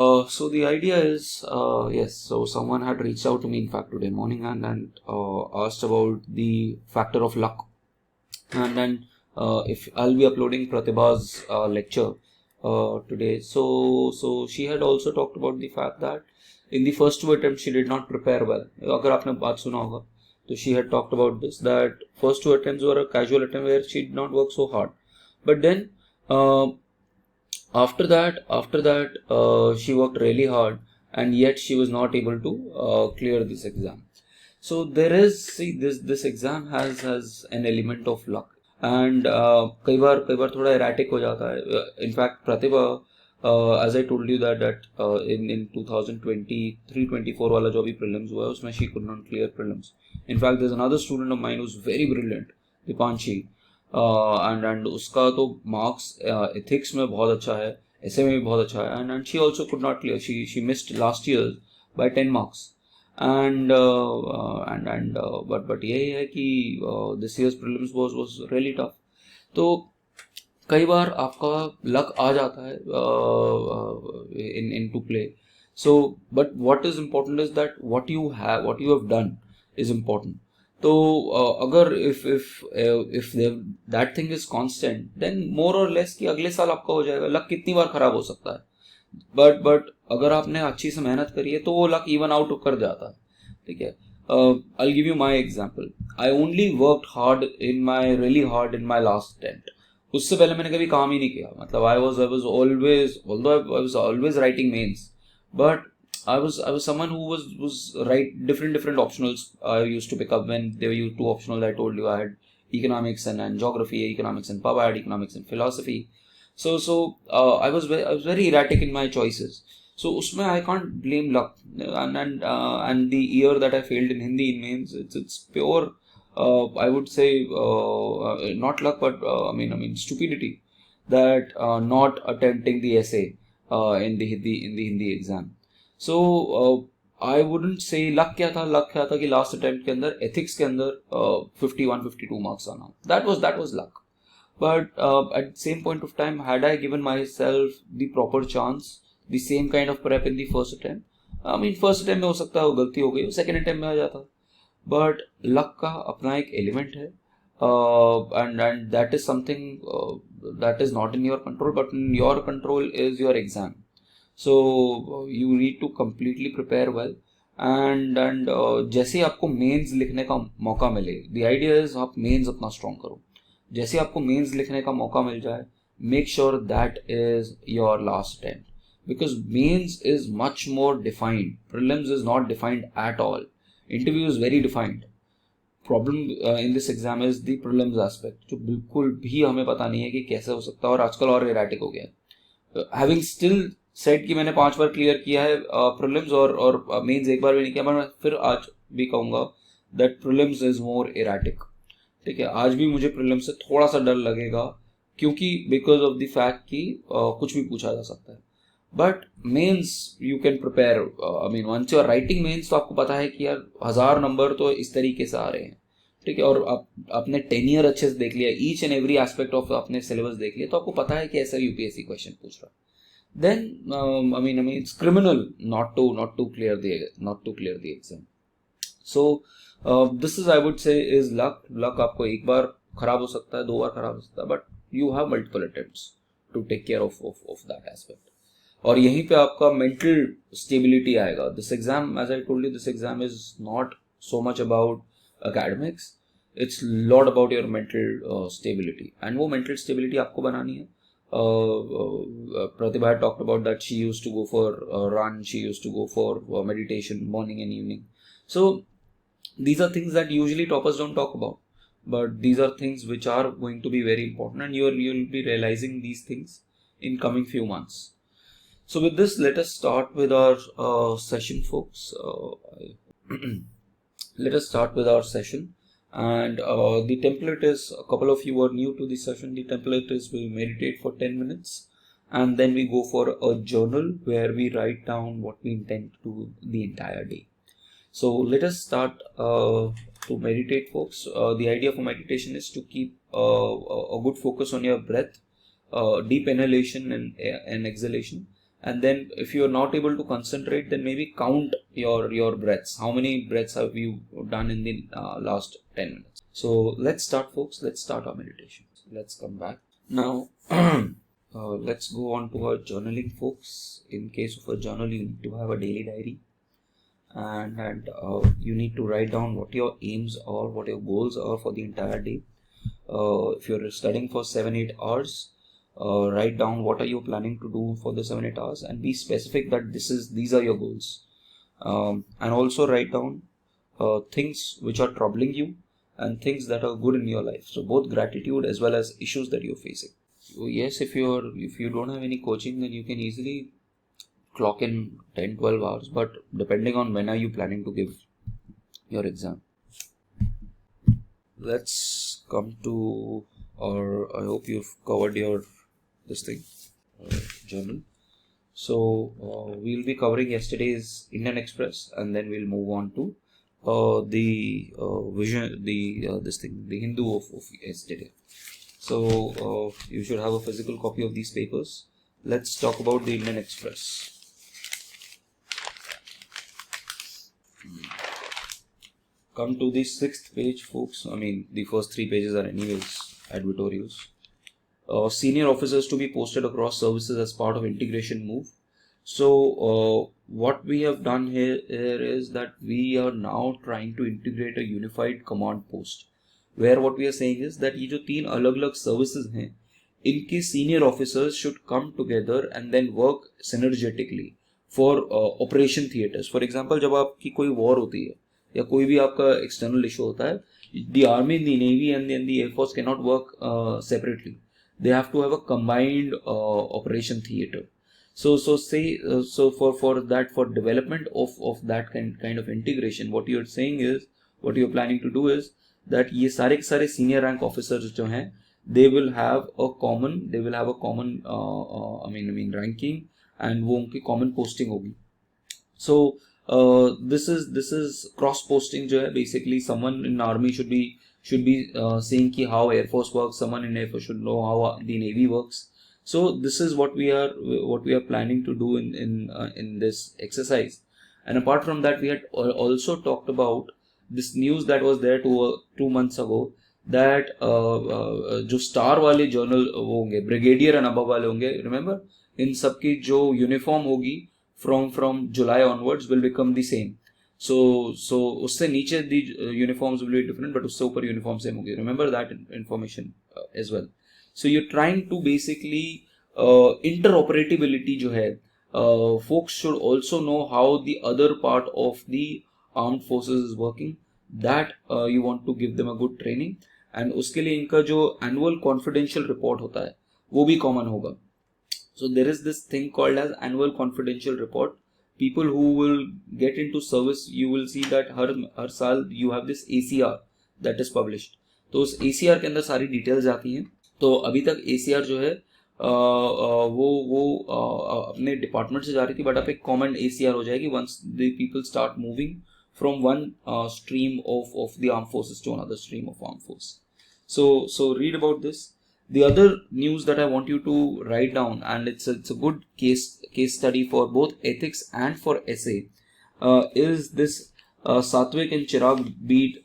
So the idea is, yes, so someone had reached out to me in fact today morning and asked about the factor of luck. And then if I'll be uploading Pratibha's lecture today. So she had also talked about the fact that in the first two attempts she did not prepare well. अगर आपने बात सुना होगा, so she had talked about this, that first two attempts were a casual attempt where she did not work so hard. But then uh, after that, she worked really hard, and yet she was not able to clear this exam. So there is, see, this exam has an element of luck, and कई बार थोड़ा erratic हो जाता है. In fact, Pratibha, as I told you that in 2023-24 वाला जो अभी prelims हुआ है उसमें she could not clear prelims. In fact, there's another student of mine who's very brilliant, Dipanshi, and उसका तो marks ethics में बहुत अच्छा है, essay में भी बहुत अच्छा है, and she also could not clear. She missed last year by 10 marks. But यही है कि this year's prelims was really tough. तो कई बार आपका लक आ जाता है into play. So but what is important is that what you have done is important. तो अगर if that thing is constant, then more or less कि अगले साल आपका हो जाएगा. लक कितनी बार खराब हो सकता है, बट अगर आपने अच्छी से मेहनत करी है तो वो लक इवन आउट कर जाता है. ठीक है. I'll give you my example. I only worked hard in my really hard in my last attempt. उससे पहले मैंने कभी काम ही नहीं किया. मतलब I was always, although I was always writing mains, but I was someone who was write different optionals. I used to pick up when there were two optionals. I told you I had economics and geography, economics and pub, I had economics and philosophy. So I was very erratic in my choices. So usme I can't blame luck. And the year that I failed in Hindi in mains, it's pure I would say not luck, but I mean stupidity, that not attempting the essay in the Hindi exam. So I wouldn't say luck क्या था. luck क्या था कि last attempt के अंदर ethics के अंदर 51-52 marks आना. That was luck. But at the same point of time, had I given myself the proper chance, the same kind of prep in the first attempt, I mean first attempt में हो सकता है वो गलती हो गई, second attempt में आ जाता. But luck का अपना एक element है, and that is something that is not in your control, but in your control is your exam. So you need to completely prepare well. and जैसे ही आपको मेंस लिखने का मौका मिले, the idea is आप मेंस अपना strong करो. जैसे आपको मेंस लिखने का मौका मिल जाए, make sure that is your last attempt, because mains is much more defined. Prelims is not defined at all. Interview is very defined. Problem in this exam is the prelims aspect, जो बिल्कुल भी हमें पता नहीं है कि कैसे हो सकता है, और आजकल और एराटिक हो गया है. हैविंग स्टिल सेट कि मैंने 5 बार क्लियर किया है प्रीलिम्स और मेंस एक बार भी नहीं किया, मैं फिर आज भी कहूँगा that prelims is more erratic. ठीक है. आज भी मुझे प्रीलिम्स से थोड़ा सा डर लगेगा, क्योंकि बिकॉज ऑफ द फैक्ट कि कुछ भी पूछा जा सकता है. But mains you can prepare. I mean once you are writing mains, तो आपको पता है कि यार 1000 नंबर तो इस तरीके से आ रहे हैं. ठीक है. और आप आपने 10 ईयर अच्छे से देख लिया, each and every aspect of अपने सिलेबस देख लिया, तो आपको पता है कि ऐसा यूपीएससी क्वेश्चन पूछ रहा है. Then I mean it's criminal not to clear the exam. So this is, I would say, is luck. luck आपको एक बार खराब हो सकता है, 2 बार खराब हो सकता है, but you have multiple attempts to take care of that aspect. और यहीं पे आपका mental stability आएगा. This exam, as I told you, this exam is not so much about academics. It's lot about your mental stability, and वो mental stability आपको बनानी है. Pratibha talked about that she used to go for run, she used to go for meditation morning and evening. So these are things that usually toppers don't talk about, but these are things which are going to be very important, and you'll be realizing these things in coming few months. So with this, let us start with our session, folks. Let us start with our session. And the template is, a couple of you are new to the session, the template is we meditate for 10 minutes, and then we go for a journal where we write down what we intend to do the entire day. So let us start to meditate, folks. The idea for meditation is to keep a good focus on your breath, deep inhalation and exhalation, and then if you are not able to concentrate, then maybe count your breaths. How many breaths have you done in the last 10 minutes? So let's start, folks. Let's start our meditation. Let's come back now. Let's go on to our journaling, folks. In case of a journal, you need to have a daily diary, and you need to write down what your aims are, what your goals are for the entire day. If you're studying for 7-8 hours, write down what are you planning to do for the 7-8 hours, and be specific that these are your goals. And also write down things which are troubling you and things that are good in your life. So both gratitude as well as issues that you're facing. So yes, if you don't have any coaching, then you can easily clock in 10-12 hours, but depending on when are you planning to give your exam. Let's come to I hope you've covered your journal. So we'll be covering yesterday's Indian Express, and then we'll move on to the Hindu of yesterday. So you should have a physical copy of these papers. Let's talk about the Indian Express. Come to the 6th page, folks. I mean, the first 3 pages are anyways advertorials. Senior officers to be posted across services as part of integration move. So what we have done here is that we are now trying to integrate a unified command post, where what we are saying is that ये जो 3 अलग-अलग services हैं, इनके senior officers should come together and then work synergetically for operation theaters. For example, जब आपकी कोई war होती है या कोई भी आपका external issue होता है, the army, the navy and the air force cannot work separately. They have to have a combined operation theater. So for development of that kind of integration, what you're saying is, what you're planning to do is that ये सारे के सारे senior rank officers जो हैं, they will have a common ranking, and वो उनकी common posting होगी. So this is cross posting जो है, basically someone in army should be saying ki how Air Force works, someone in Air Force should know how the Navy works. So this is what we are planning to do in this exercise. And apart from that, we had also talked about this news that was there 2 months ago, that जो star वाले journal वो होंगे, brigadier and above वाले होंगे, remember, इन सबकी जो uniform होगी from July onwards will become the same. So उससे नीचे the uniforms will be different, but उससे ऊपर uniform same होगी. Remember that information as well. So you're trying to basically interoperability जो है, folks should also know how the other part of the armed forces is working. That you want to give them a good training, and उसके लिए इनका जो annual confidential report होता है वो भी common होगा. So there is this thing called as annual confidential report. People who will get into service, you will see that हर साल you have this ACR that is published. तो उस ACR के अंदर सारी details आती हैं. तो अभी तक ACR जो है वो अपने डिपार्टमेंट से जा रही थी, बट अब एक कॉमन ACR हो जाएगी once the people start moving from one stream of the armed forces to another stream of armed force. So read about this. The other news that I want you to write down, and it's a good case study for both ethics and for essay, is this Satwik and Chirag beat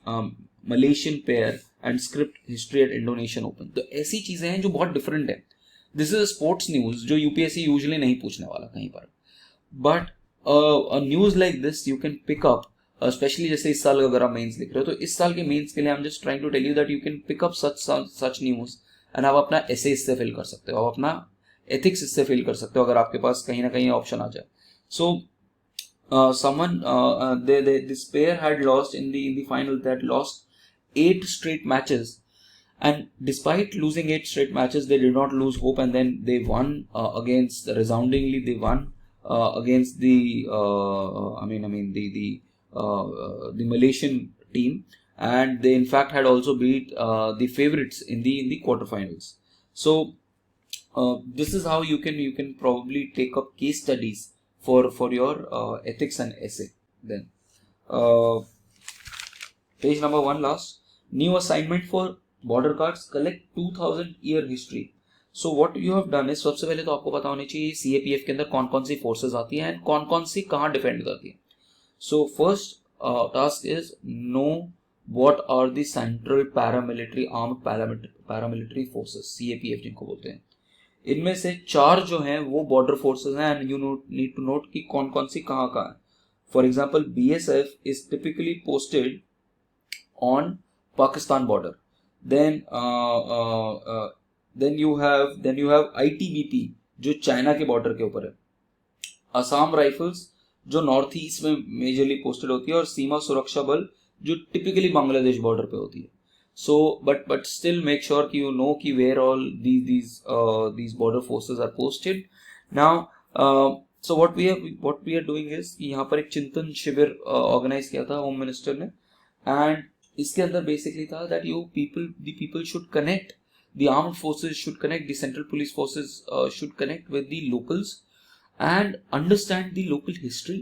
Malaysian pair and script history at Indonesian Open. तो ऐसी चीजें हैं जो बहुत different है. This is sports news जो UPSC usually नहीं पूछने वाला कहीं पर, but a news like this you can pick up, specially जैसे इस साल अगर आप मेंस लिख रहे हो, तो इस साल के मेंस के लिए I am just trying to tell you that you can pick up such news, and आप अपना एसे इससे फिल कर सकते हो, आप अपना एथिक्स इससे फिल कर सकते हो अगर आपके पास कहीं ना कहीं ऑप्शन आ जाए. सो someone this pair had lost in the final. They had lost 8 straight matches, and despite losing 8 straight matches, they did not lose hope, and then they won resoundingly. They won against the Malaysian team, and they in fact had also beat the favorites in the quarterfinals. So this is how you can probably take up case studies for your ethics and essay. Then page number 1 last, new assignment for border cards, collect 2000 year history. So what you have done is, सबसे पहले तो आपको पता होनी चाहिए CAPF के अंदर कौन कौन सी फोर्सेज आती हैं एंड कौन कौन सी कहाँ डिफेंड करती है. So first task is know what are the central paramilitary armed paramilitary forces, CAPF जिनको बोलते हैं. इनमें से 4 जो हैं वो बॉर्डर फोर्सेस हैं and you need to note कि कौन कौन सी कहाँ कहाँ है. For example BSF is typically posted on Pakistan border. Then you have ITBP जो चाइना के बॉर्डर के ऊपर है. असम राइफल्स जो नॉर्थ ईस्ट में मेजरली पोस्टेड होती है, और सीमा सुरक्षा बल जो टिपिकली बांग्लादेश बॉर्डर पे होती है. So but still make sure कि यू नो कि where all these border forces are posted. Now so what we are doing is कि यहाँ पर एक चिंतन शिविर ऑर्गेनाइज किया था होम मिनिस्टर ने, एंड इसके अंदर बेसिकली था that the people should connect, the armed forces should connect, the central police forces should connect with the locals and understand the local history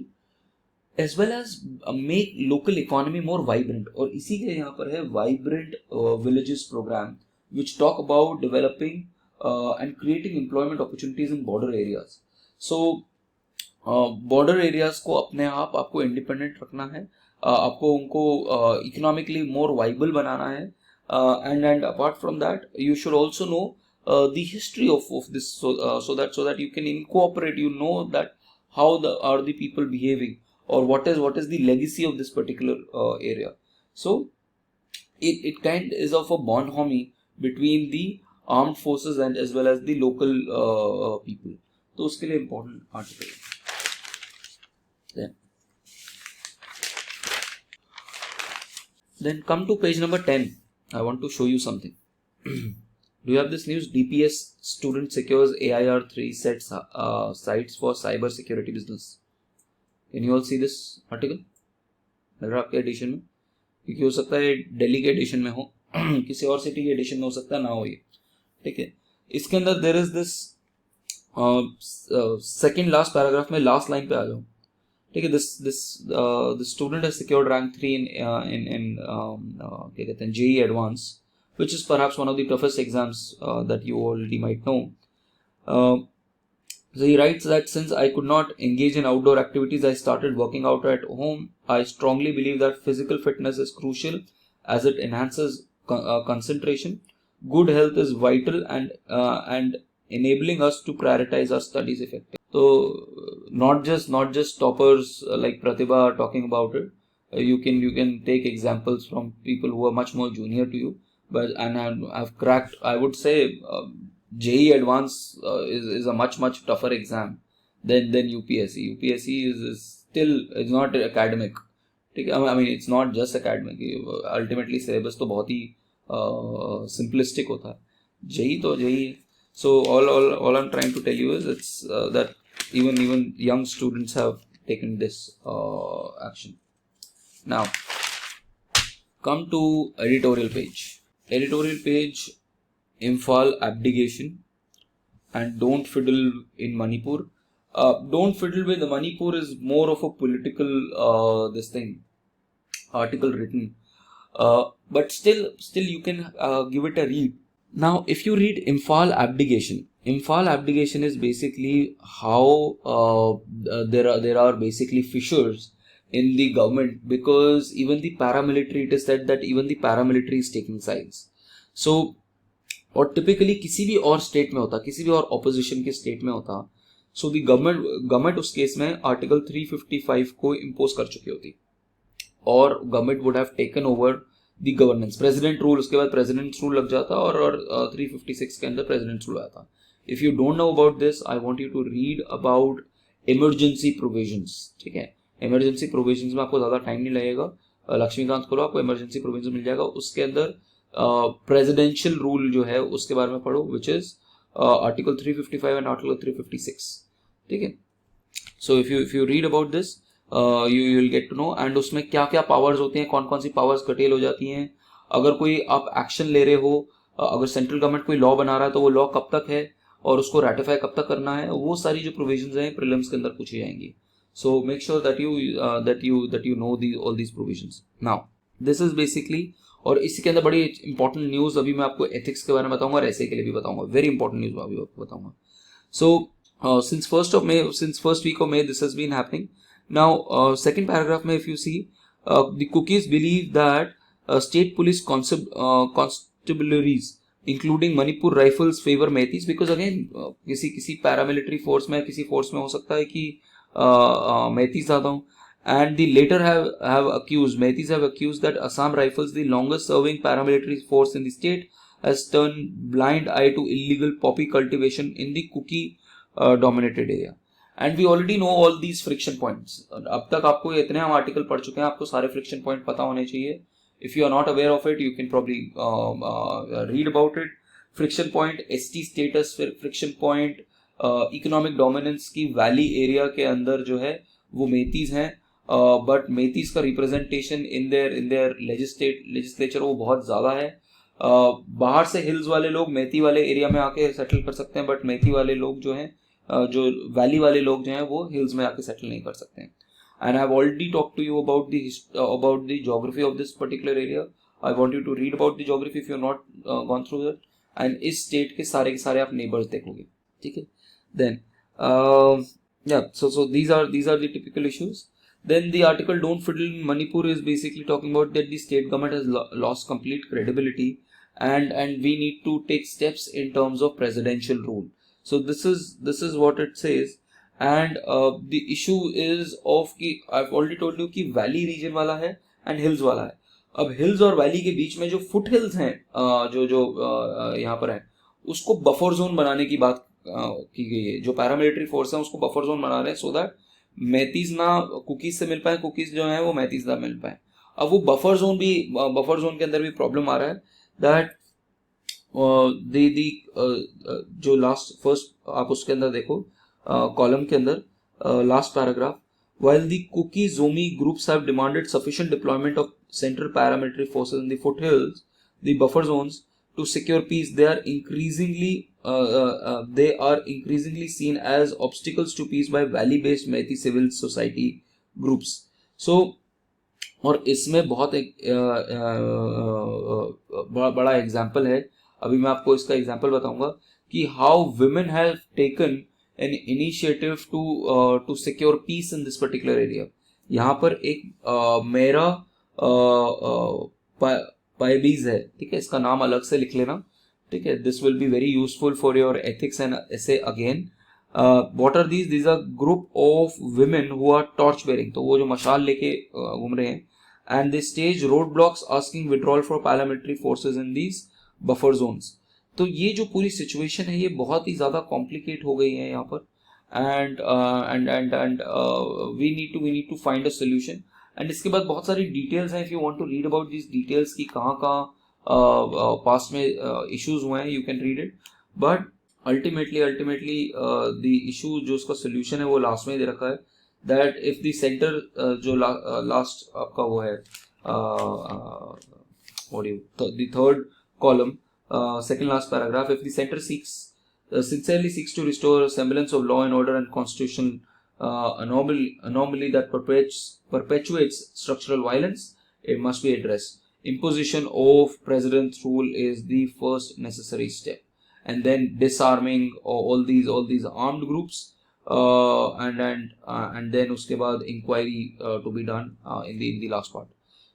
as well as make local economy more vibrant. और इसी के यहाँ पर है vibrant villages program which talk about developing and creating employment opportunities in border areas. So border areas को अपने आप आपको independent रखना है, आपको उनको economically more viable बनाना है, and apart from that you should also know the history of this, so that you can incorporate, you know that how are the people behaving, or what is the legacy of this particular area. So it kind is of a bonhomie between the armed forces and as well as the local people. तो उसके लिए important article. Then come to page number 10. I want to show you something. Do you have this news? DPS student secures AIR3 sites for cyber security business. Can you all see this article? मिल रहा आपके addition में? क्योंकि हो सकता है दिल्ली के addition में हो, किसी और सिटी के एडिशन में हो सकता है ना हो ये. ठीक है. इसके अंदर there is this second last paragraph में last line पे आ जाओ. ठीक है. The student has secured rank 3 in क्या कहते हैं JEE Advance, which is perhaps one of the toughest exams that you already might know. So he writes that since I could not engage in outdoor activities, I started working out at home. I strongly believe that physical fitness is crucial as it enhances concentration. Good health is vital and enabling us to prioritize our studies effectively. So not just toppers like Pratibha are talking about it. You can take examples from people who are much more junior to you. And I've cracked, I would say JEE Advance is a much tougher exam than UPSC. UPSC is still, it's not academic. I mean it's not just academic. Ultimately syllabus तो बहुत ही simplistic होता है. JEE तो JEE. So all I'm trying to tell you is it's that even young students have taken this action. Now come to editorial page. Editorial page, Imphal abdication and don't fiddle in Manipur. Don't fiddle with Manipur is more of a political article written, but still you can give it a read. Now if you read Imphal abdication is basically how there are basically fissures in the government, because even the paramilitary, it is said that even the paramilitary is taking sides. So और typically किसी भी और state में होता, किसी भी और opposition के स्टेट में होता, सो द गवर्नमेंट उस केस में आर्टिकल 355 को इम्पोज कर चुकी होती, और government would have taken over the governance. President rule, उसके बाद प्रेसिडेंट रूल लग जाता, और 356 के अंदर प्रेसिडेंट रूल आता. If you don't know about this, I want you to read about emergency provisions. ठीक है. इमरजेंसी प्रोविजंस में आपको ज़्यादा टाइम नहीं लगेगा. लक्ष्मीकांत खोलो, आपको इमरजेंसी प्रोविजन मिल जाएगा. उसके अंदर प्रेसिडेंशियल रूल जो है उसके बारे में पढ़ो, which is article 355 and article 356. ठीक है. So if you read about this you will get to know. And उसमें क्या क्या पावर्स होती हैं, कौन कौन सी पावर्स कटेल हो जाती हैं, अगर कोई आप एक्शन ले रहे हो, अगर सेंट्रल गवर्नमेंट कोई लॉ बना रहा है तो वो लॉ कब तक है और उसको रेटिफाई कब तक करना है, वो सारी जो प्रोविजंस हैं प्रीलिम्स के अंदर पूछी जाएंगी. So make sure that you know all these provisions. Now this is basically और इसी के अंदर बड़ी इंपॉर्टेंट न्यूज़ अभी मैं आपको एथिक्स के बारे में बताऊंगा और ऐसे के लिए भी बताऊंगा, वेरी इंपॉर्टेंट न्यूज़ अभी आपको बताऊंगा. So since first week of May, this has been happening. Now, second paragraph में if you see, the cookies believe that state police constabularies, including Manipur rifles, favor Meiteis because again किसी paramilitary force में किसी force में हो सकता है कि Meiteis ज़्यादा हों. And the later Meiteis have accused that Assam Rifles, the longest serving paramilitary force in the state, has turned blind eye to illegal poppy cultivation in the Kuki dominated area. And we already know all these friction points. अब तक आपको इतने हम article पढ़ चुके हैं, आपको सारे फ्रिक्शन पॉइंट पता होने चाहिए. If you are not aware of it, you can probably read about it. Friction point, ST status friction point, economic dominance की वैली एरिया के अंदर जो है वो मेतीज हैं, बट मेतीज का रिप्रेजेंटेशन इन देयर लेजिस्लेचर वो बहुत ज़्यादा है. बाहर से हिल्स वाले लोग मेती वाले एरिया में आके सेटल कर सकते हैं, बट मेती वाले लोग जो हैं, जो वैली वाले लोग जो हैं, वो हिल्स में आके सेटल नहीं कर सकते हैं. And I have already talk to you about the geography of this particular area. I want you to read about the geography if you are not gone through that. And इस state के सारे आप neighbours देखोगे, ठीक है. Then so these are the typical issues. Then the article Don't Fiddle in Manipur is basically talking about that the state government has lost complete credibility, and we need to take steps in terms of presidential rule. So this is what it says. And the issue is of कि I've already told you कि valley region वाला है and hills वाला है. अब hills और valley के बीच में जो foot hills हैं, जो यहाँ पर है, उसको बफर जोन बनाने की बात की गई है. जो पैरामिलिट्री फोर्स है उसको बफर जोन बना रहे हैं, सो दैट मैतीज ना कुकीज से मिल पाए, कुकीज जो है वो मैतीज ना मिल पाए. अब वो बफर जोन के अंदर भी प्रॉब्लम आ रहा है दैट जो लास्ट फर्स्ट आप उसके अंदर देखो कॉलम के अंदर last paragraph, while the Kuki Zomi groups have demanded sufficient deployment of central paramilitary forces in the foothills, the buffer zones, to secure peace, they are increasingly seen as obstacles to peace by valley-based Meitei civil society groups. So, और इसमें बहुत एक बड़ा example है. अभी मैं आपको इसका एग्जाम्पल बताऊंगा कि how women have taken an initiative to secure peace in this particular area. यहाँ पर एक मेरा पाइबीज है, ठीक है, इसका नाम अलग से लिख लेना, ठीक है. This will be very useful for your ethics and essay again. What are these are group of women who are torch bearing, तो वो जो मशाल लेके घूम रहे हैं, and they stage road blocks asking withdrawal for paramilitary forces in these buffer zones. तो ये जो पूरी सिचुएशन है ये बहुत ही ज़्यादा कॉम्प्लिकेट हो गई है यहाँ पर. And we need to find a solution. And इसके बाद बहुत सारी डिटेल्स हैं, if you want to read about this details कि कहाँ पास्ट में इश्यूज हुए हैं, you can read it. But ultimately the issue जो उसका सोल्यूशन है वो लास्ट में दे रखा है, दैट इफ द सेंटर जो लास्ट आपका वो है the third column, second last paragraph, if the center sincerely seeks to restore a semblance of law and order and constitutional anomaly that perpetuates structural violence, it must be addressed. Imposition of president's rule is the first necessary step, and then disarming all these armed groups, and then उसके बाद inquiry to be done in the last part.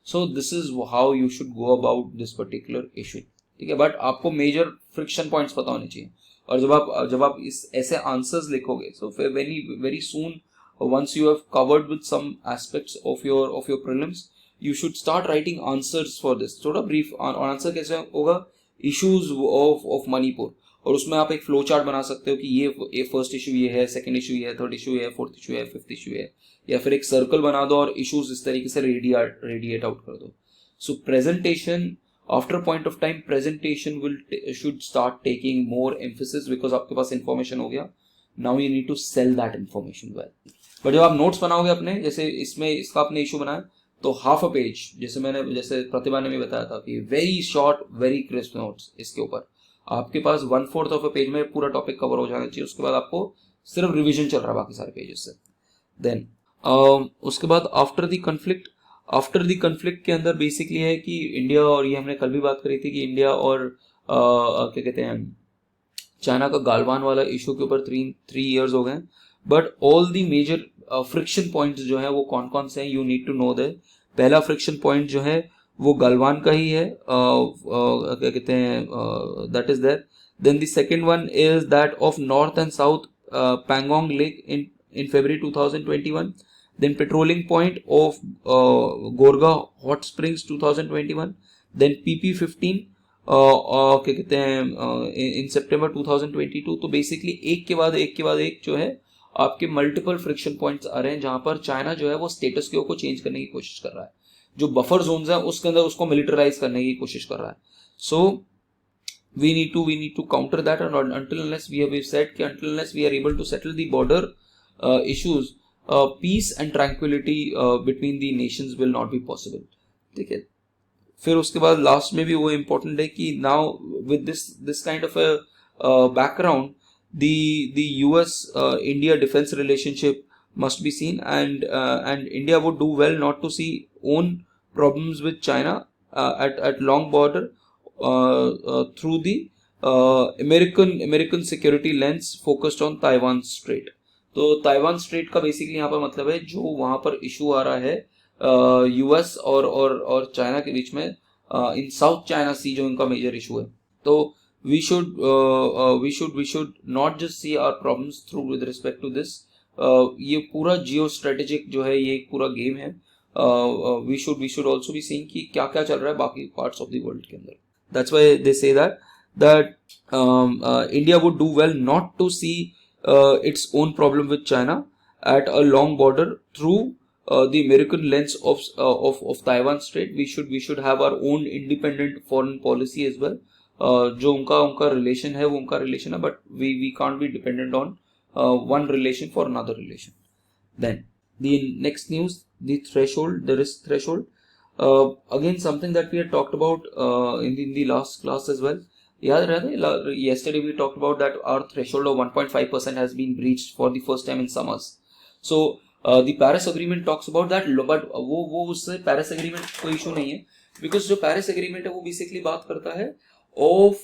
So this is how you should go about this particular issue, ठीक है. But आपको major friction points पता होने चाहिए. और जब आप इस ऐसे आंसर्स लिखोगे, so very soon once you have covered with some aspects of your prelims, you should start writing answers for this. थोड़ा ब्रीफ आंसर कैसे होगा, इश्यूज ऑफ मणिपुर, और उसमें आप एक फ्लो चार्ट बना सकते हो कि ये फर्स्ट इशू ये है, सेकंड इशू ये है, थर्ड इशू ये है, फोर्थ इशू है, फिफ्थ इशू है, या फिर एक सर्कल बना दो और इश्यूज इस तरीके से रेडिएट आउट कर दो. सो presentation, after a point of time, presentation should start taking more emphasis because आपके पास information हो गया. Now you need to sell that information well. but जब आप notes बनाओगे अपने, जैसे इसमें इसका आपने issue बनाया, तो half a page, जैसे प्रतिभा ने भी बताया था कि very short, very crisp notes, इसके ऊपर आपके पास 1/4 of a page में पूरा topic cover हो जाना चाहिए. उसके बाद आपको सिर्फ revision चल रहा है बाकी सारे pages से. Then उसके बाद after the conflict, after the conflict के अंदर बेसिकली है कि इंडिया, और ये हमने कल भी बात करी थी कि इंडिया और क्या कहते हैं चाइना का गालवान वाला इशू के ऊपर 3 years हो गए, but all the major friction points जो है वो कौन कौन से हैं, you need to know that. पहला फ्रिक्शन पॉइंट जो है वो गलवान का ही है, क्या कहते हैं, that is there. Then the second one is that of north and south Pangong lake in February 2021. Then patrolling point of Gorga Hot Springs 2021. Then PP15 क्या कहते हैं in September 2022. तो बेसिकली एक के बाद एक जो है आपके मल्टीपल फ्रिक्शन पॉइंट्स आ रहे हैं जहां पर चाइना जो है वो स्टेटस को चेंज करने की कोशिश कर रहा है, जो बफर जोन्स है उसके अंदर उसको मिलिटराइज करने की कोशिश कर रहा है। सो we need to counter that, and until unless we said कि until unless we are able to settle the border issues, peace and tranquility between the nations will not be possible। ठीक है, फिर उसके बाद लास्ट में भी वो important है कि now with this kind of a background the US India defense relationship must be seen, and India would do well not to see own problems with China at long border through the American security lens focused on Taiwan Strait। तो Taiwan straight का basically यहाँ पर मतलब है जो वहां पर issue आ रहा है यूएस और चाइना के बीच में इन साउथ चाइना सी, जो इनका मेजर इशू है। तो we should not just see our problems through with respect to this। ये पूरा जियो स्ट्रेटेजिक जो है ये एक पूरा गेम है। we should also be seeing कि क्या क्या चल रहा है बाकी पार्ट्स ऑफ द वर्ल्ड के अंदर। that's why they say that India would do well not to see its own problem with China at a long border through the American lens of Taiwan Strait। we should have our own independent foreign policy as well। जो उनका relation है वो उनका relation है, but we can't be dependent on one relation for another relation। Then the next news, the risk threshold, again something that we had talked about in the last class as well। याद रहता है yesterday we talked about that our threshold of 1.5% has been breached for the first time in summers। So the Paris agreement talks about that, but वो उससे Paris agreement कोई issue नहीं है, because जो Paris agreement है वो basically बात करता है of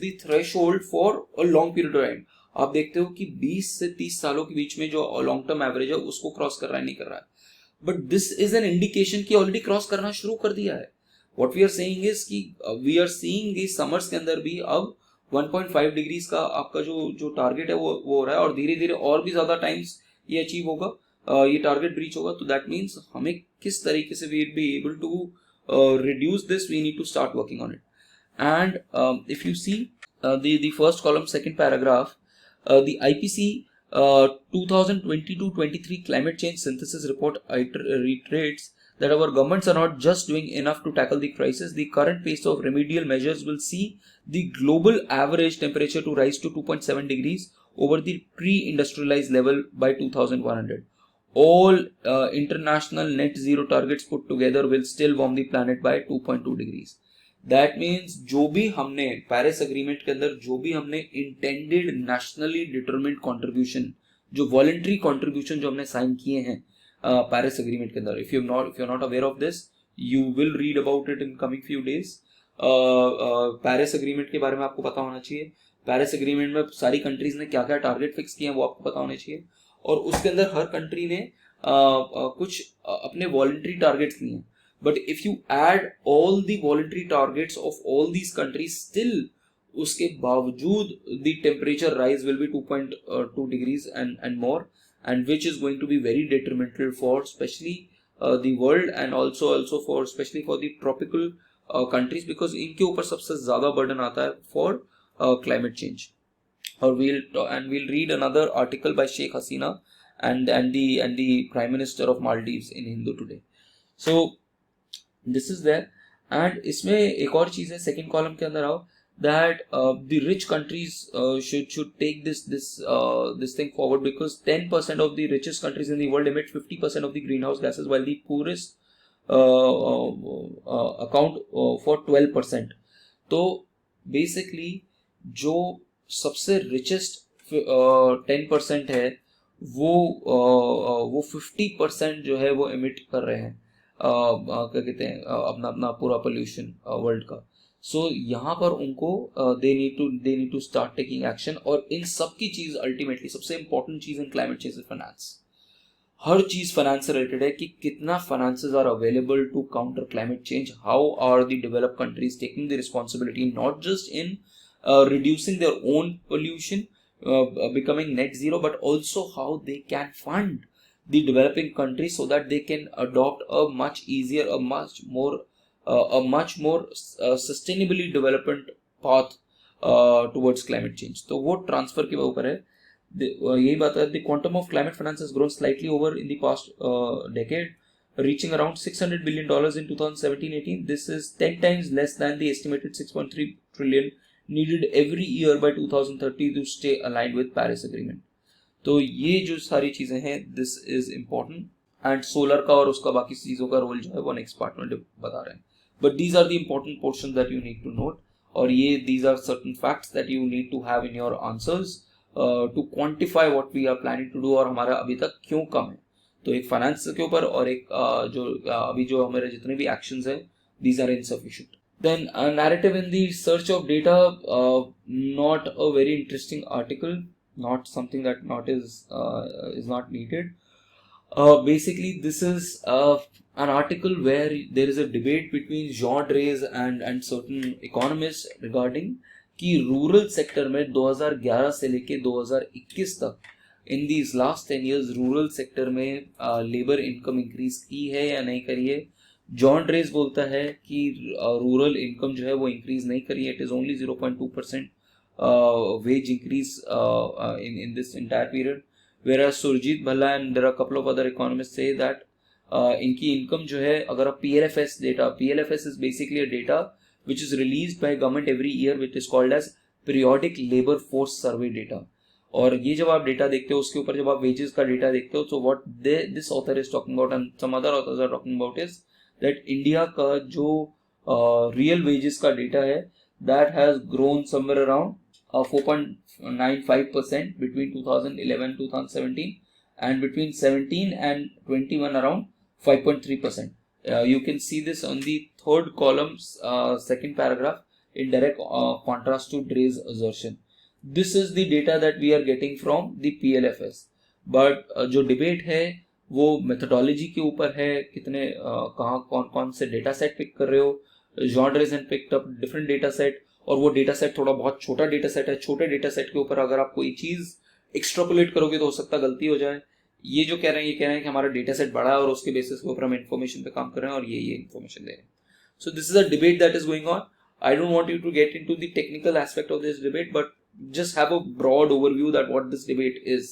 the threshold for a long period of time। आप देखते हो कि 20 से 30 सालों के बीच में जो लॉन्ग टर्म एवरेज है उसको क्रॉस कर रहा है नहीं कर रहा है, but this is an indication कि ऑलरेडी क्रॉस करना शुरू कर दिया है। What we are saying is कि वी आर सीइंग इस समर्स के अंदर भी अब 1.5 डिग्रीज का आपका जो टारगेट है वो हो रहा है, और धीरे धीरे और भी ज्यादा टाइम्स ये अचीव होगा, ये टारगेट ब्रीच होगा। तो दैट मीन्स हमें किस तरीके से we will be able to reduce this, we need to start working on it. And if you see the first column, second paragraph, the IPC 2022-23 climate change synthesis report reiterates that our governments are not just doing enough to tackle the crisis. The current pace of remedial measures will see the global average temperature to rise to 2.7 degrees over the pre-industrialized level by 2100। All international net zero targets put together will still warm the planet by 2.2 degrees। That means जो भी हमने Paris agreement के अंदर जो भी हमने intended nationally determined contribution, जो voluntary contribution जो हमने साइन किए हैं पेरिस एग्रीमेंट के अंदर, if you are not aware of this you will read about it in coming few days. Paris agreement के बारे में आपको पता होना चाहिए, पेरिस एग्रीमेंट में सारी कंट्रीज ने क्या क्या टारगेट फिक्स किए हैं वो आपको पता होने चाहिए, और उसके अंदर हर कंट्री ने कुछ अपने वॉलंटरी टारगेट्स लिए हैं। But if you add all the voluntary targets of all these countries, still उसके बावजूद the temperature rise will be 2.2 degrees and more, and which is going to be very detrimental for especially the world, and also for especially for the tropical countries, because इनके ऊपर सबसे ज्यादा burden आता है for climate change। और we'll read another article by Sheikh Hasina and the Prime Minister of Maldives in Hindu Today। So this is there, and इसमें एक और चीज है सेकंड कॉलम के अंदर आओ, that the rich countries should take this thing forward, because 10% of the richest countries in the world emit 50% of the greenhouse gases, while the poorest account for 12%। तो basically जो सबसे रिचेस्ट 10% है वो 50% जो है वो एमिट कर रहे हैं। क्या कहते हैं अपना अपना पूरा पोल्यूशन वर्ल्ड का। सो यहाँ पर उनको they need to start taking action. और इन सब की चीज अल्टीमेटली सबसे इंपॉर्टेंट चीज in climate change is finance. हर चीज फाइनेंस से रिलेटेड है कि कितना finances are available to counter climate change, how are the developed countries taking the responsibility not just in reducing their own pollution, becoming net zero, but also how they can fund the developing countries so that they can adopt a much easier, a much more sustainably development path towards climate change. तो वो transfer के ऊपर है। यही बात है, the quantum of climate finance has grown slightly over in the past decade, reaching around $600 billion in 2017-18. This is 10 times less than the estimated 6.3 trillion needed every year by 2030 to stay aligned with Paris Agreement. तो ये जो सारी चीजें हैं, this is important, and solar का और उसका बाकी चीजों का रोल जो है वो नेक्स्ट पार्ट में बता रहे हैं। But these are the important portions that you need to note, और ये these are certain facts that you need to have in your answers to quantify what we are planning to do, और हमारा अभी तक क्यों कम है। तो एक फाइनेंस के ऊपर और एक जो अभी जो हमारे जितने भी एक्शंस हैं, these are insufficient. Then a narrative in the search of data, not a very interesting article, not something that not is not needed. Basically, this is an article where there is a debate between Dreze and certain economists regarding कि rural sector में 2011 से लेके 2021 तक in these last 10 years rural sector में labour income increase की है या नहीं करी है। जॉन ड्रेस बोलता है कि रूरल इनकम जो है वो इंक्रीज नहीं करी है, it is only 0.2% wage increase in this entire period. Where Surjit Bhalla and there are couple of other economist say that इनकी इनकम जो है, अगर आप PLFS data, PLFS is basically a data which is released by government every year, which is called as periodic labor force survey data. और ये जब आप data देखते हो उसके ऊपर जब आप wages का डेटा देखते हो, so what this author is talking about and some other authors are talking about is that India का जो real wages का डेटा है, that has grown somewhere around 4.95% between 2011-2017 and between 17 and 21 around 5.3%. You can see this on the third column, second paragraph, in direct contrast to Dre's assertion. This is the data that we are getting from the PLFS. But जो debate है वो methodology के ऊपर है, कितने कहाँ कौन से data set pick कर रहे हो। Jean Dreze picked up different data set, और वो data set थोड़ा बहुत छोटा data set है। छोटे data set के ऊपर अगर आप कोई चीज़ extrapolate करोगे तो हो सकता है गलती हो जाए। ये जो कह रहे हैं, ये कह रहे हैं कि हमारा डेटा सेट बड़ा है और उसके बेसिस के ऊपर हम इन्फॉर्मेशन पे काम कर रहे हैं और ये इन्फॉर्मेशन दे रहे हैं। So this is a debate that is going on. I don't want you to get into the technical aspect of this debate, but just have a broad overview that what this debate is.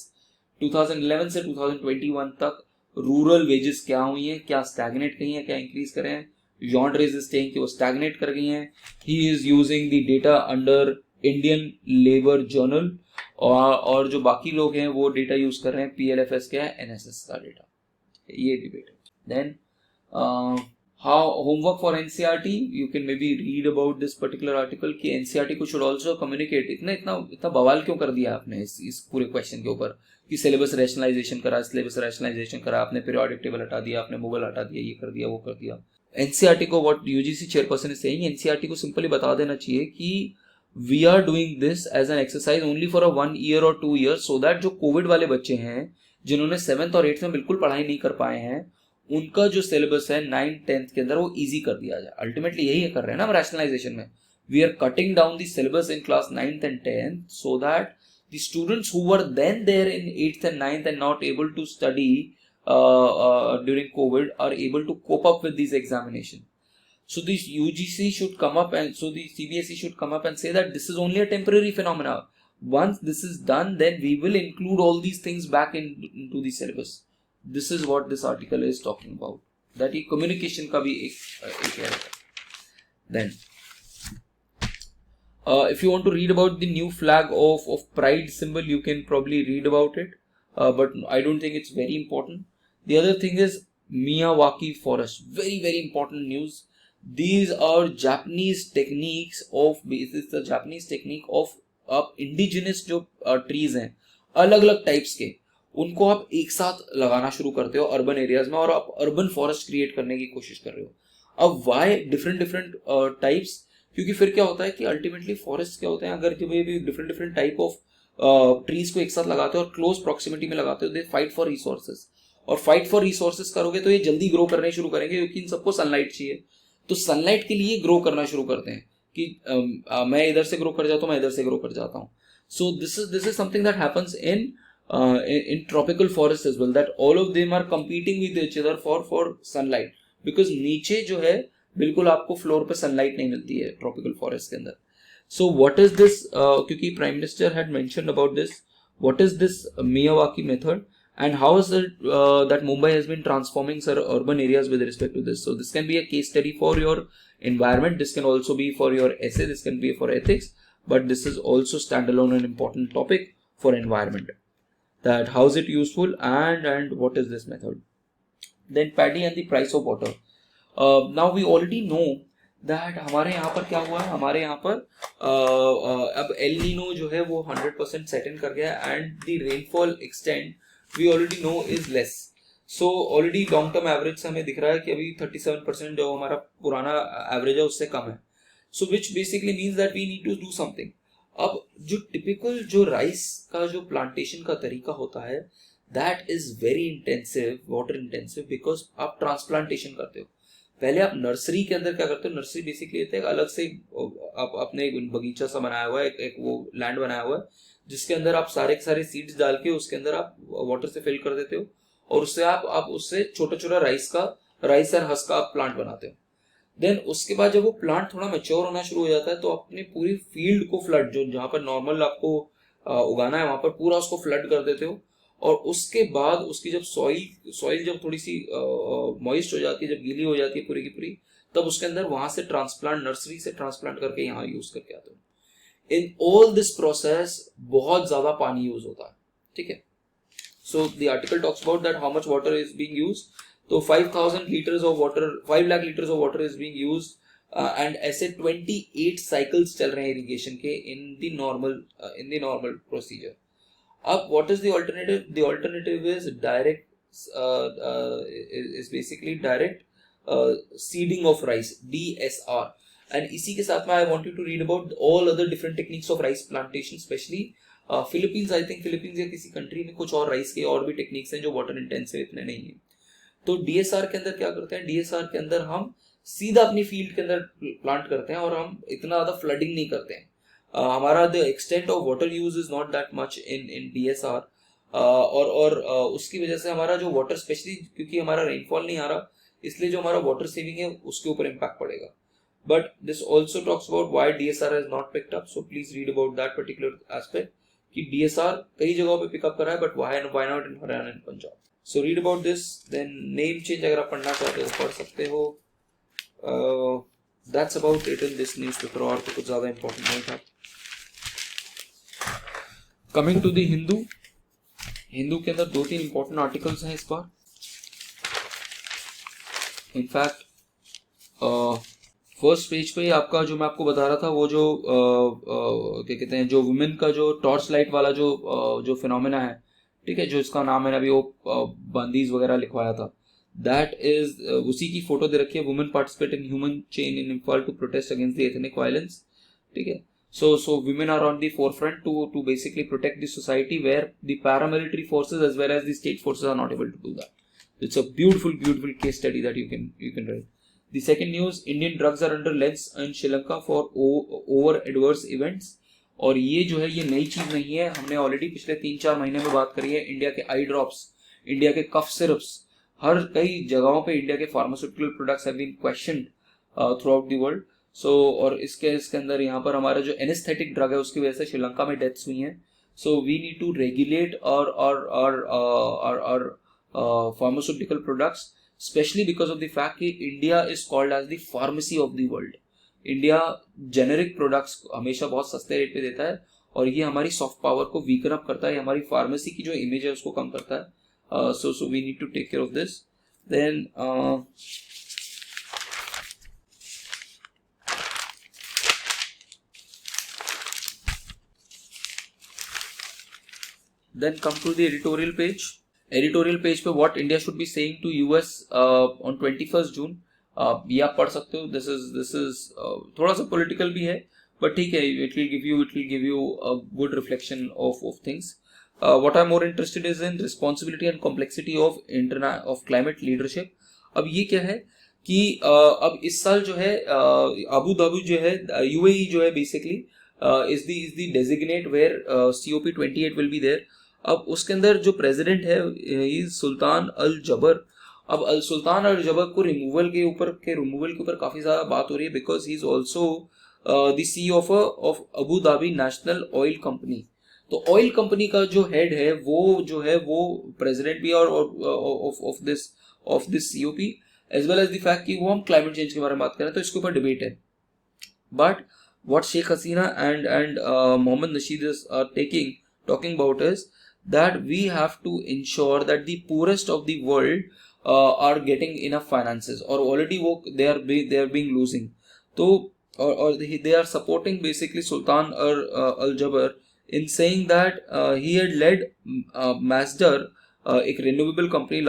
2011 से 2021 तक rural wages क्या हुई हैं, क्या stagnate गई हैं, क्या increase करे हैं। जॉन ड्रेज इज सेइंग कि वो स्टैग्नेट कर गई हैं। He is using the data under Indian labour journal, और जो बाकी लोग हैं वो डेटा यूज कर रहे हैं PLFS क्या है, NSS का डेटा। ये डिबेट है। Then how homework for NCERT, you can may be read about this particular article कि NCERT को शुड ऑल्सो कम्युनिकेट। इतना बवाल क्यों कर दिया आपने इस पूरे क्वेश्चन के ऊपर कि सिलेबस रैशनलाइजेशन करा, आपने पीरियोडिक टेबल हटा दिया, आपने मुगल हटा दिया, ये कर दिया, वो कर दिया। NCERT को what UGC chairperson is saying, NCERT को सिंपली बता देना चाहिए कि we are doing this as an exercise only for a 1 year or 2 years, so that जो कोविड वाले बच्चे हैं जिन्होंने 7th और 8th में बिल्कुल पढ़ाई नहीं कर पाए हैं, उनका जो सिलेबस है 9th 10th के अंदर वो इजी कर दिया जाए। अल्टीमेटली यही कर रहे हैं ना हम रैशनलाइजेशन में। We are cutting down the syllabus in class 9th and 10th so that the students who were then there in 8th and 9th and not able to study during COVID are able to cope up with these examinations. So the UGC should come up, and so the CBSE should come up and say that this is only a temporary phenomena. Once this is done, then we will include all these things back into the syllabus. This is what this article is talking about. That he communication का भी एक है। Then, if you want to read about the new flag of pride symbol, you can probably read about it, but I don't think it's very important. The other thing is Miyawaki Forest. Very, very important news. These are Japanese techniques of, this is the Japanese technique of indigenous जो trees हैं अलग अलग types के, उनको आप एक साथ लगाना शुरू करते हो अर्बन एरियाज में और आप अर्बन फॉरेस्ट क्रिएट करने की कोशिश कर रहे हो। अब वाई डिफरेंट डिफरेंट टाइप्स, क्योंकि फिर क्या होता है कि अल्टीमेटली फॉरेस्ट क्या होते हैं, अगर जब ये भी different different type of trees को एक साथ लगाते हो और क्लोज प्रॉक्सिमिटी में लगाते हो, दे फाइट फॉर रिसोर्सेज, और फाइट फॉर रिसोर्सेज करोगे तो ये जल्दी ग्रो करने शुरू करेंगे क्योंकि इन सबको सनलाइट चाहिए। तो सनलाइट के लिए ग्रो करना शुरू करते हैं कि मैं इधर से ग्रो कर जाता हूँ, मैं इधर से ग्रो कर जाता हूँ। सो this is something that happens in tropical forest as well, that all of them are competing with each other for sunlight, because नीचे जो है बिल्कुल आपको फ्लोर पे सनलाइट नहीं मिलती है ट्रॉपिकल फॉरेस्ट के अंदर। सो व्हाट इज दिस, क्योंकि prime minister had mentioned about this, what is this Miyawaki method and how is it that Mumbai has been transforming urban areas with respect to this. So this can be a case study for your environment, this can also be for your essay, this can be for ethics, but this is also standalone and important topic for environment, that how is it useful and what is this method. Then Paddy and the price of water. Now we already know that हमारे यहाँ पर क्या हुआ है, हमारे यहाँ पर अब एल नीनो जो है वो 100% सेट इन कर गया and the rainfall extent we already know is less. So already long term average से हमें दिख रहा है कि अभी 37% जो हमारा पुराना एवरेज है उससे कम है। So which basically means that we need to do something. अब जो टिपिकल जो राइस का जो प्लांटेशन का तरीका होता है that is very intensive, water intensive, because आप ट्रांसप्लांटेशन करते हो। पहले आप नर्सरी के अंदर क्या करते हो, नर्सरी बेसिकली एक अलग से आप अपने बगीचा सा बनाया हुआ है, एक वो लैंड बनाया हुआ है जिसके अंदर आप सारे के सारे सीड्स डाल के उसके अंदर आप वाटर से फिल कर देते हो और उससे आप उससे छोटा छोटा राइस एंड हस्क का प्लांट बनाते हो। देन उसके बाद जब वो प्लांट थोड़ा मैच्योर होना शुरू हो जाता है तो अपने पूरी फील्ड को फ्लड, जो जहाँ पर नॉर्मल आपको उगाना है वहां पर पूरा उसको फ्लड कर देते हो और उसके बाद उसकी जब सॉइल जब थोड़ी सी मॉइस्ट हो जाती है, जब गीली हो जाती है पूरी की पूरी, तब उसके अंदर वहां से ट्रांसप्लांट, नर्सरी से ट्रांसप्लांट करके यहाँ यूज करके आते हो। इन ऑल दिस प्रोसेस बहुत ज्यादा पानी यूज होता है, ठीक है। So the article talks about that how much water is being used. तो 5,000 litres of water, 5 lakh litres of water is being used and ऐसे 28 साइकिल्स चल रहे हैं इरिगेशन के इन द नॉर्मल प्रोसीजर। अब what is the alternative? The alternative is is basically direct seeding of rice, DSR. And इसी के साथ में I want you to read about all other different techniques of rice plantation, especially Philippines. I think Philippines या किसी country में कुछ और rice के और भी टेक्निक्स हैं जो वाटर इंटेंसिव इतने नहीं है। तो DSR के अंदर क्या करते हैं, DSR के अंदर हम सीधा अपनी फील्ड के अंदर प्लांट करते हैं और हम इतना ज्यादा फ्लडिंग नहीं करते हैं। हमारा the extent of water use is not that much in DSR और उसकी वजह से हमारा जो वाटर, स्पेशली क्योंकि हमारा रेनफॉल नहीं आ रहा, इसलिए जो हमारा वाटर सेविंग है उसके ऊपर इम्पैक्ट पड़ेगा। But this also talks about why DSR has not picked up, so please read about that particular aspect कि DSR कई जगहों पे पिकअप कर रहा है but why not in Haryana and Punjab. So read about this. Then name change अगर आप पढ़ना चाहते हो पढ़ सकते हो। That's about it in this newspaper, और तो कुछ ज्यादा इंपॉर्टेंट नहीं था। कमिंग टू द हिंदू के अंदर 2-3 इंपॉर्टेंट आर्टिकल्स हैं इस बार। इनफैक्ट फर्स्ट पेज पे आपका जो मैं आपको बता रहा था वो जो क्या कहते हैं, जो वुमेन का जो टॉर्च लाइट वाला जो फिनोमेना है, ठीक है, जो इसका नाम है अभी वो बंदीज वगैरह लिखवाया था, दैट इज उसी की फोटो दे रखी है। Women participate in human chain in Imphal to protest against the ethnic violence, ठीक है। So women are on the forefront to basically protect the society where the paramilitary forces as well as the state forces are not able to do that. It's a beautiful case study that you can read. The second news, Indian drugs are under lens in Sri Lanka for over adverse events. और ये जो है ये नई चीज नहीं है, हमने ऑलरेडी पिछले 3-4 महीने में बात करी है। इंडिया के आई ड्रॉप्स, इंडिया के कफ सिरप्स, हर कई जगहों पे इंडिया के pharmaceutical products have been questioned throughout the world. So और इसके अंदर यहाँ पर हमारा जो एनेस्थेटिक ड्रग है उसकी वजह से श्रीलंका में डेथ्स हुई हैं। So we need to regulate our pharmaceutical products, especially because of the fact कि India is called as the pharmacy of the world. India generic products हमेशा बहुत सस्ते रेट पे देता है और ये हमारी सॉफ्ट पावर को वीकन अप करता है, हमारी फार्मेसी की जो इमेज है उसको कम करता है। So we need to take care of this. Then Then come to the editorial page. Editorial page पे what India should be saying to US on 21st June. ये आप पढ़ सकते हो. This is थोड़ा सा political भी है, but ठीक है, it will give you a good reflection of things. What I'm more interested is in responsibility and complexity of climate leadership. अब ये क्या है कि अब इस साल जो है अबू धाबी जो है UAE जो है basically is the designate where COP28 will be there. अब उसके अंदर जो प्रेसिडेंट है सुल्तान अल जबर. अब सुल्तान अल जबर को रिमूवल के ऊपर काफी ज्यादा बात हो रही है, because he is also the CEO of Abu Dhabi national oil company. तो ऑयल कंपनी का जो हेड है वो प्रेसिडेंट भी और of this COP, as well as the fact कि वो हम क्लाइमेट चेंज के बारे में बात करें, तो इसके ऊपर डिबेट है. But what Sheikh Hasina and Mohammed Nasheed are talking about is that we have to ensure that the poorest of the world are getting enough finances, or already they are being losing. So or they are supporting basically Sultan Al Jaber in saying that he had led Masdar, a renewable company,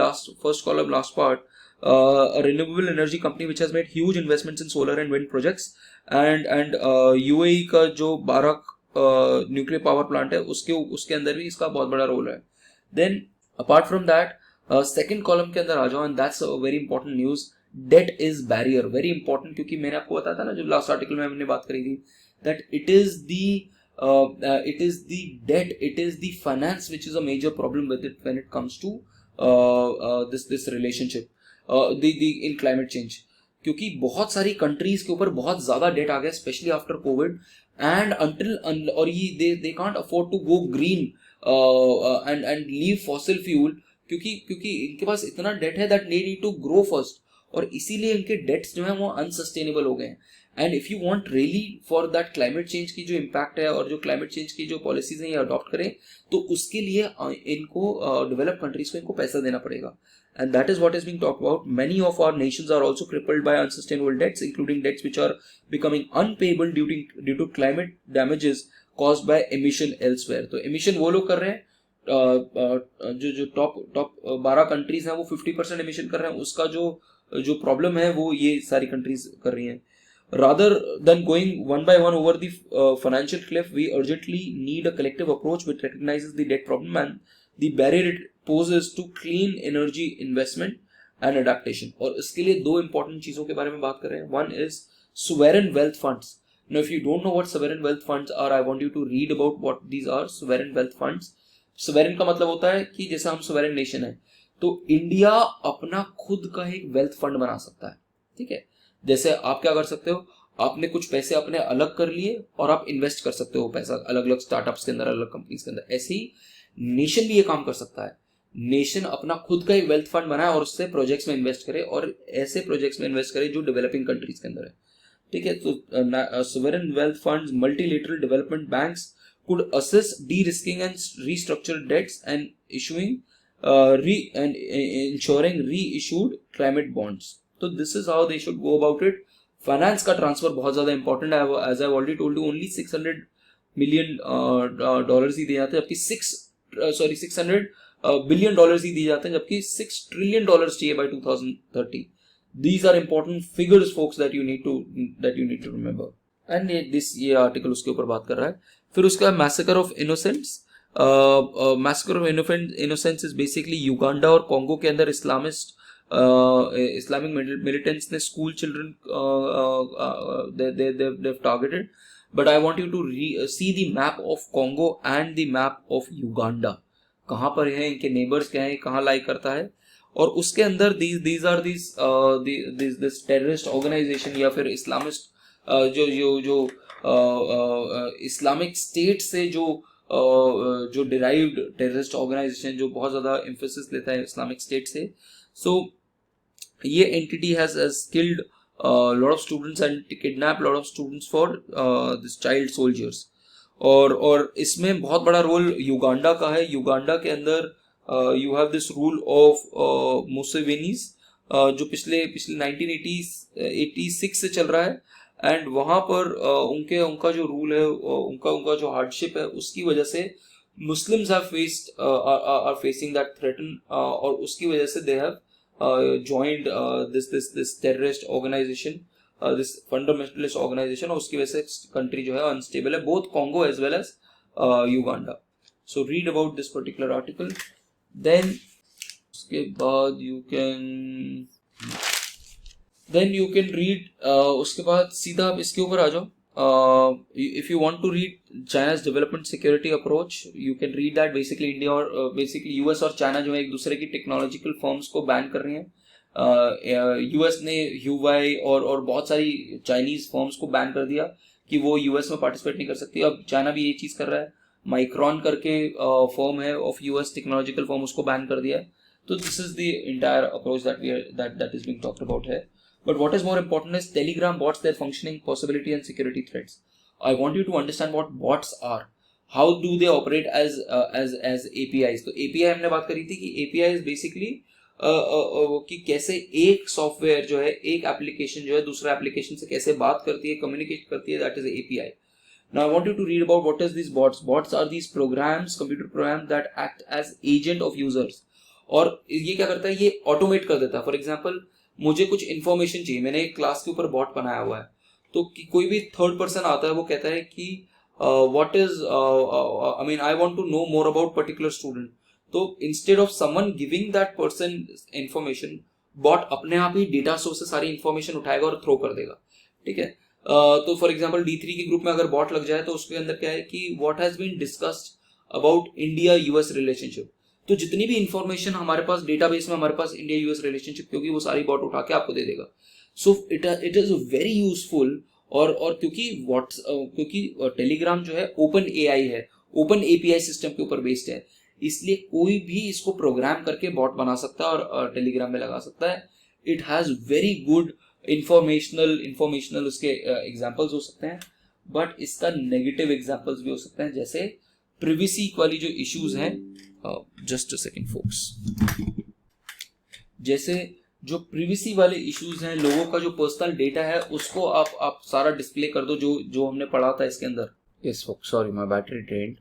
first column last part, a renewable energy company which has made huge investments in solar and wind projects, and UAE का जो 12 nuclear power plant है उसके अंदर भी इसका बहुत बड़ा role है. Then apart from that second column के अंदर आ जाओ, and that's a very important news. Debt is barrier, very important, क्योंकि मैंने आपको बताया था ना, जो लास्ट आर्टिकल में हमने बात करी थी, that it is the debt, it is the finance which is a major problem with it when it comes to this relationship in climate change. क्योंकि बहुत सारी कंट्रीज के ऊपर बहुत ज्यादा डेट आ गया, specially after Covid, and or they can't afford to go green and leave fossil fuel, क्योंकि इनके पास इतना डेट है that they need to grow first, और इसीलिए इनके डेट्स जो है वो अनसस्टेनेबल हो गए हैं. And if you want really for that climate change की जो इम्पैक्ट है और जो क्लाइमेट चेंज की जो पॉलिसीज हैं ये अडॉप्ट करें, तो उसके लिए इनको डेवलप कंट्रीज को इनको पैसा देना पड़ेगा. And that is what is being talked about. Many of our nations are also crippled by unsustainable debts, including debts which are becoming unpayable due to climate damages caused by emission elsewhere. तो emission वो लोग कर रहे हैं, जो top 12 countries हैं वो 50% emission कर रहे हैं. उसका जो प्रॉब्लम है वो ये सारी कंट्रीज कर रही हैं. Rather than going one by one over the financial cliff, we urgently need a collective approach which recognizes the debt problem and the barrier it poses to clean energy investment and adaptation. और इसके लिए दो important चीजों के बारे में बात कर रहे हैं. One is sovereign wealth funds. Now if you don't know what sovereign wealth funds are, I want you to read about what these are. Sovereign wealth funds, sovereign का मतलब होता है कि जैसे हम sovereign nation है, तो इंडिया अपना खुद का एक wealth fund बना सकता है. ठीक है, जैसे आप क्या कर सकते हो, आपने कुछ पैसे अपने अलग कर लिए और आप इन्वेस्ट कर सकते हो पैसा अलग अलग स्टार्टअप्स के अंदर, अलग कंपनीज के अंदर. ऐसे ही नेशन भी ये काम कर सकता है. नेशन अपना खुद का एक वेल्थ फंड बनाए और उससे प्रोजेक्ट्स में इन्वेस्ट करे, और ऐसे प्रोजेक्ट्स में इन्वेस्ट करे जो डेवलपिंग कंट्रीज के अंदर है. ठीक है, तो sovereign wealth funds, multilateral development banks could assist de-risking and restructure debts and ensuring reissued climate bonds. So this is how they should go about it. Finance का ट्रांसफर बहुत ज्यादा इंपॉर्टेंट है. As I already told you, only $600 million ही दिए जाते हैं, जबकि 600 billion dollars ही दिए जाते हैं, जबकि $6 trillion चाहिए by 2030. These are important figures, folks, that you need to remember. And ये आर्टिकल उसके ऊपर बात कर रहा है. फिर उसका massacre of innocents. Massacre of innocence is basically Uganda और कॉन्गो के अंदर इस्लामिक मिलिटेंट्स ने school children they've targeted. But I want you to see the map of Congo and the map of Uganda. कहाँ पर है, इनके neighbours क्या है, कहाँ लाई करता है, और उसके अंदर this terrorist organization या फिर इस्लामिस्ट जो इस्लामिक स्टेट से जो डिराइव्ड टेररिस्ट ऑर्गेनाइजेशन जो बहुत ज्यादा एम्फेसिस लेता है इस्लामिक स्टेट से. सो ये entity has killed lot of students and kidnapped lot of students for this child soldiers. और इसमें बहुत बड़ा रोल युगांडा का है. युगांडा के अंदर you have this rule of मुसेवेनीज जो पिछले 1986 से चल रहा है. एंड वहां पर उनका जो रूल है, उनका जो हार्डशिप है, उसकी वजह से Muslims have faced are facing that threat, और उसकी वजह से they have joined this terrorist organization, this fundamentalist organization, और उसकी वजह से country जो है unstable है, both Congo as well as Uganda. So read about this particular article. Then उसके बाद you can read, उसके बाद सीधा आप इसके ऊपर आ जाओ. If you want to read China's development security approach, you can read that. Basically India और basically US और China जो है एक दूसरे की टेक्नोलॉजिकल फर्म्स को बैन कर रही हैं. US ने Huawei और बहुत सारी चाइनीज फर्म्स को बैन कर दिया कि वो US में पार्टिसिपेट नहीं कर सकती. अब चाइना भी ये चीज कर रहा है. माइक्रॉन करके फर्म है ऑफ US टेक्नोलॉजिकल फर्म, उसको बैन कर दिया है. तो this is the entire approach that is being talked about here. But what is more important is Telegram bots, their functioning, possibility and security threats. I want you to understand what bots are. How do they operate as APIs? तो API हमने बात करी थी कि API is basically कि कैसे एक software जो है, एक एप्लीकेशन जो है दूसरा एप्लीकेशन से कैसे बात करती है, कम्युनिकेट करती है, that is API. Now I want you to read about what is these bots. Bots are these programs, computer programs that act as agent of users. और ये क्या करता है, ये ऑटोमेट कर देता है. फॉर एग्जाम्पल मुझे कुछ इन्फॉर्मेशन चाहिए, मैंने एक क्लास के ऊपर बॉट बनाया हुआ है, तो कोई भी थर्ड पर्सन आता है, वो कहता है कि what is I mean I want to know more about particular student. तो instead of someone giving that person information, but अपने आप ही डेटा सोर्स से सारी इन्फॉर्मेशन उठाएगा और थ्रो कर देगा. ठीक है. तो फॉर एग्जाम्पल D3 के ग्रुप में अगर बॉट लग जाए तो उसके अंदर क्या है कि what has been discussed about India US relationship. तो जितनी भी इंफॉर्मेशन हमारे पास डेटाबेस में हमारे पास इंडिया US रिलेशनशिप की होगी, वो सारी बॉट उठा के आपको दे देगा. So it is very useful. और क्योंकि टेलीग्राम जो है ओपन AI है, ओपन API सिस्टम के ऊपर बेस्ड है, इसलिए कोई भी इसको प्रोग्राम करके बॉट बना सकता है और टेलीग्राम में लगा सकता है. It has very good informational उसके एग्जाम्पल्स हो सकते हैं, बट इसका नेगेटिव एग्जाम्पल्स भी हो सकते हैं, जैसे प्रिवेसी वाली जो इश्यूज हैं. Just a second folks. जैसे जो प्रिवेसी वाले इश्यूज हैं, लोगों का जो पर्सनल डेटा है उसको आप सारा डिस्प्ले कर दो, जो हमने पढ़ा था इसके अंदर. Yes folks, sorry my battery drained.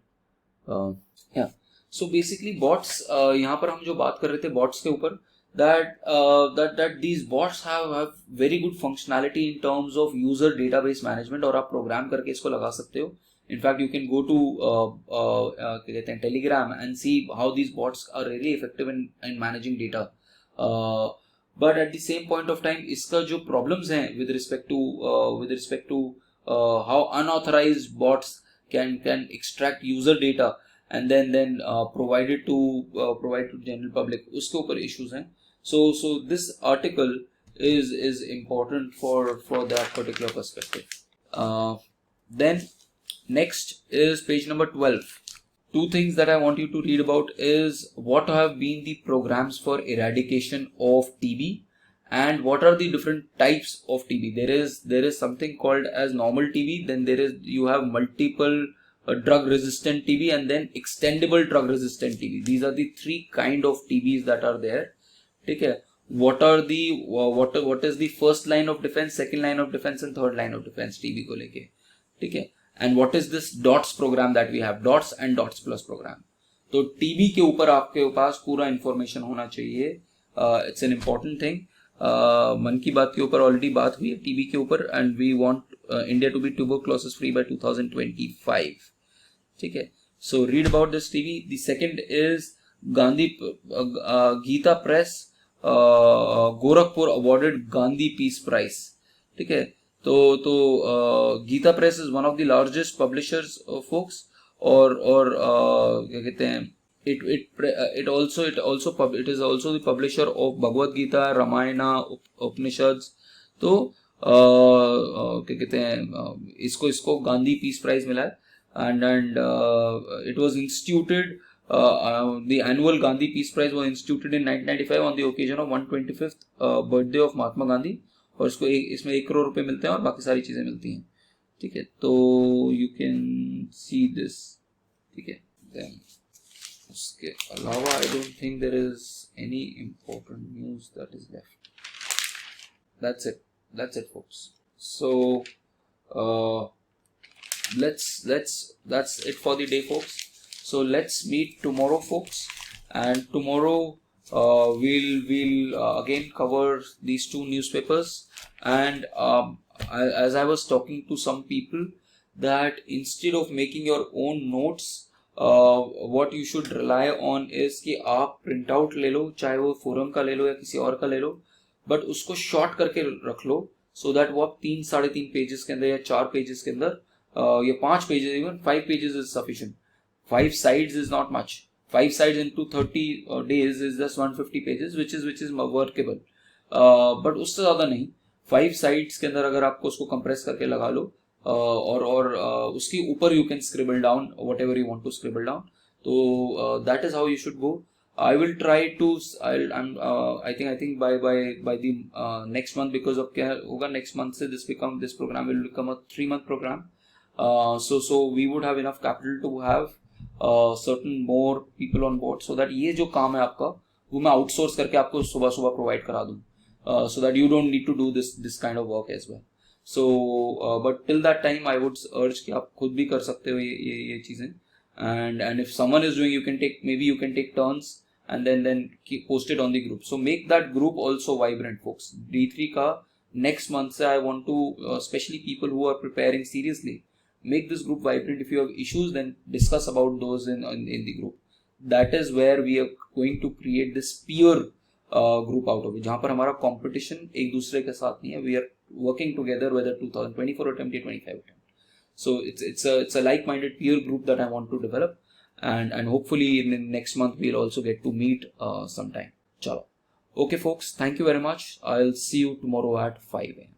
Yeah so basically bots, यहाँ पर हम जो बात कर रहे थे बॉट्स के ऊपर, that these bots have very good functionality in terms of user database management, और आप प्रोग्राम करके इसको लगा सकते हो. In fact, you can go to Telegram and see how these bots are really effective in managing data. But at the same point of time, इसका जो problems हैं with respect to how unauthorized bots can extract user data and then provide to general public, उसके ऊपर issues हैं. So this article is important for that particular perspective. Then next is page number 12. Two things that I want you to read about is what have been the programs for eradication of TB and what are the different types of TB. There is something called as normal TB, then you have multiple drug resistant TB and then extendable drug resistant TB. These are the three kind of TBs that are there. ठीक है. What is the first line of defense, second line of defense and third line of defense TB को लेके. ठीक है. And what is this DOTS program that we have, DOTS and DOTS plus program. तो TB के ऊपर आपके पास पूरा information होना चाहिए. It's an important thing. मन की बात के ऊपर ऑलरेडी बात हुई है TB के ऊपर, and we want India to be tuberculosis free by 2025. ठीक है. So read about this TB. The second is Gita Press Gorakhpur awarded Gandhi peace prize. ठीक है. तो Gita Press is one of the largest publishers folks, और क्या कहते हैं, it is also the publisher of Bhagavad Gita, Ramayana, Upanishads. तो क्या कहते हैं, इसको गांधी पीस प्राइज मिला है. and it was instituted, the annual Gandhi Peace Prize was instituted in 1995 on the occasion of 125th birthday of Mahatma Gandhi. और इसमें 1 करोड़ रुपए मिलते हैं और बाकी सारी चीजें मिलती हैं. ठीक है. तो यू कैन सी दिस. ठीक है. देन उसके अलावा I don't think there is any important news that is left. That's it folks. So that's it for the day folks. So let's meet tomorrow, folks, and tomorrow we'll again cover these two newspapers. And as I was talking to some people, that instead of making your own notes, what you should rely on is कि आप print out ले लो, चाहे वो forum का ले लो या किसी और का ले लो, बट उसको शॉर्ट करके रख लो, सो दैट वो आप 3-3.5 पेजेस के अंदर या 4 पेजेस के अंदर या 5 pages, even 5 pages is sufficient. 5 sides is not much. 5 sides into 30 days is just 150 pages, which is workable. But उससे ज़्यादा नहीं. 5 sides के अंदर अगर आपको उसको compress करके लगा लो, और उसके ऊपर you can scribble down whatever you want to scribble down. So that is how you should go. I will try to. I think by the next month, because of क्या होगा next month से this program will become a 3-month program. So we would have enough capital to have certain more people on board, so that ये जो काम है आपका वो मैं outsource करके आपको सुबह provide करा दूँ, so that you don't need to do this kind of work as well. So but till that time I would urge कि आप खुद भी कर सकते हो ये चीजें, and if someone is doing, you can take turns and then keep post it on the group. So make that group also vibrant, folks. D3 का next month से I want to especially people who are preparing seriously, make this group vibrant. If you have issues, then discuss about those in the group. That is where we are going to create this peer group out of it, जहाँ पर हमारा competition एक दूसरे के साथ नहीं है. We are working together, whether 2024 attempt or 25 attempt. So it's a like-minded peer group that I want to develop, and hopefully in the next month we'll also get to meet sometime. Chalo. Okay, folks. Thank you very much. I'll see you tomorrow at 5 a.m.